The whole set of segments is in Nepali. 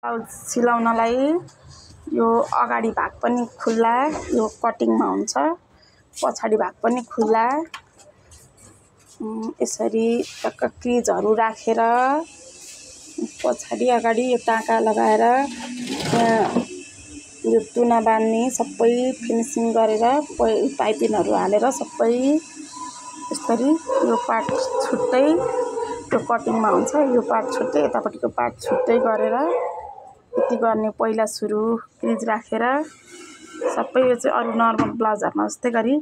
ब्लाउज सिलाउनलाई यो अगाडि भाग पनि खुल्ला, यो कटिङमा हुन्छ, पछाडि भाग पनि खुल्ला। यसरी टक्क क्रिजहरू राखेर पछाडि अगाडि यो टाँका लगाएर यो तुना बान्ने सबै फिनिसिङ गरेर पाइपिङहरू हालेर सबै यसरी यो पार्ट छुट्टै त्यो कटिङमा हुन्छ, यो पार्ट छुट्टै यतापट्टिको पार्ट छुट्टै गरेर यति गर्ने पहिला सुरु क्रिज राखेर सबै यो चाहिँ अरू नर्मल ब्लाउजहरुमा जस्तै गरी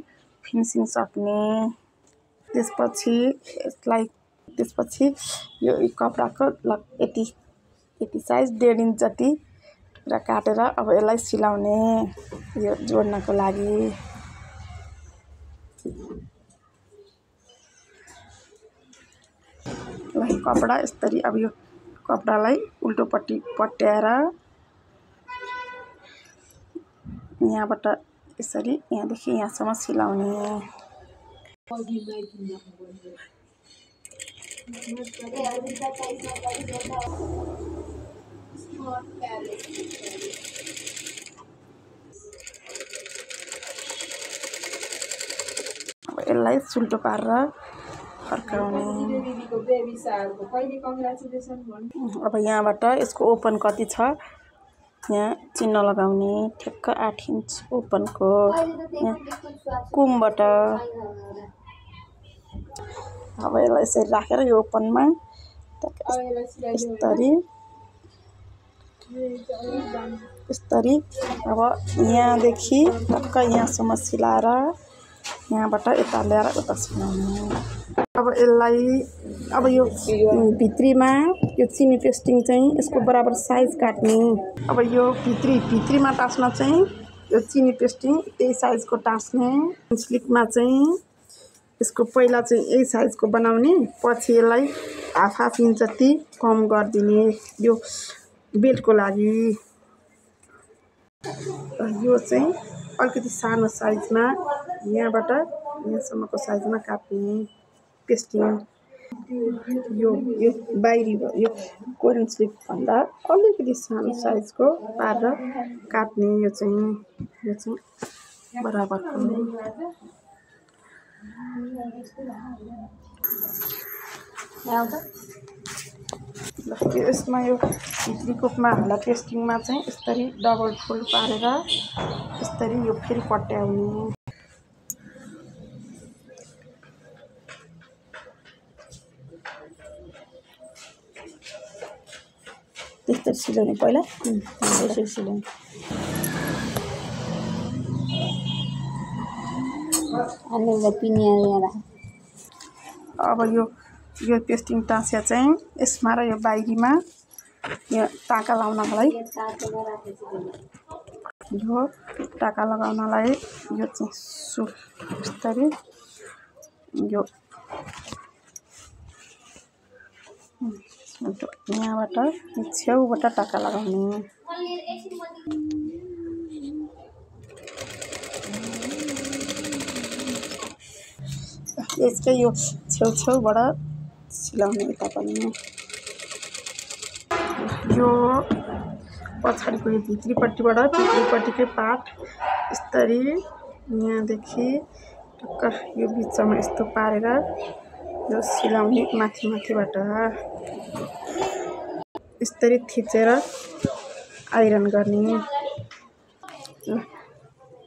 फिनिसिङ सक्ने। त्यसपछि यो कपडाको यति साइज 1.5 इन्च जति र काटेर अब यसलाई सिलाउने यो जोड्नको लागि। कपडा यसरी अब यो कपडालाई उल्टोपट्टि पट्याएर यहाँबाट यसरी यहाँदेखि यहाँसम्म सिलाउने। अब यसलाई सुल्टो पारेर फर्काउने। अब यहाँबाट यसको ओपन कति छ यहाँ चिन्ह लगाउने, ठ्याक्क 8 इन्च ओपनको कुमबाट। अब यसलाई यसरी राखेर यो ओपनमा यस्तरी अब यहाँदेखि टक्क यहाँसम्म सिलाएर यहाँबाट यता ल्याएर उता सिलाउने। अब यसलाई अब यो भित्रीमा यो चिनी पेस्टिङ चाहिँ यसको बराबर साइज काट्ने। अब यो भित्रीमा टाँस्न चाहिँ यो चिनी पेस्टिङ त्यही साइजको टाँस्ने। स्लिकमा चाहिँ यसको पहिला चाहिँ यही साइजको बनाउने, पछि यसलाई हाफ इन्च जति कम गरिदिने यो बेल्टको लागि। यो चाहिँ अलिकति सानो साइजमा यहाँबाट यहाँसम्मको साइजमा काट्ने पेस्टिङ। यो बाहिरी यो कोरियन स्लिप भन्दा अलिकति सानो साइजको पारेर काट्ने। यो चाहिँ बराबरको। यसमा यो भित्रीको माहला पेस्टिङमा चाहिँ यसरी डबल फोल्ड पारेर यसरी यो फेरि पट्याउने। त्यसरी सिलाउने पहिला यसरी सिलाउने। अब यो पेस्टिङ टाँस्या चाहिँ यसमा र यो बाहिरीमा यो टाँका लगाउनलाई यो टाँका लगाउनलाई यो चाहिँ यसरी यो यहाँबाट छेउबाट टाँका लगाउने। यसकै यो छेउबाट सिलाउने यता पनि। यो पछाडिको यो भित्रीपट्टिकै पार्ट यसरी यहाँदेखि टक्क यो बिचमा यस्तो पारेर यो सिलाउने। माथिबाट यसरी थिचेर आइरन गर्ने,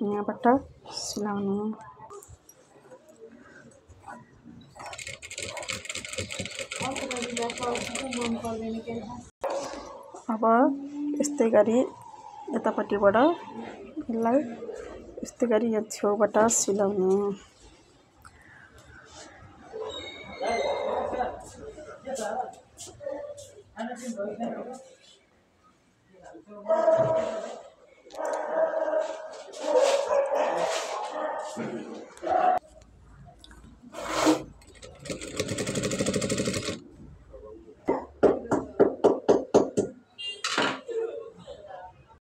यहाँबाट सिलाउने। अब यस्तै गरी यतापट्टिबाट यसलाई यस्तै गरी यहाँ छेउबाट सिलाउने।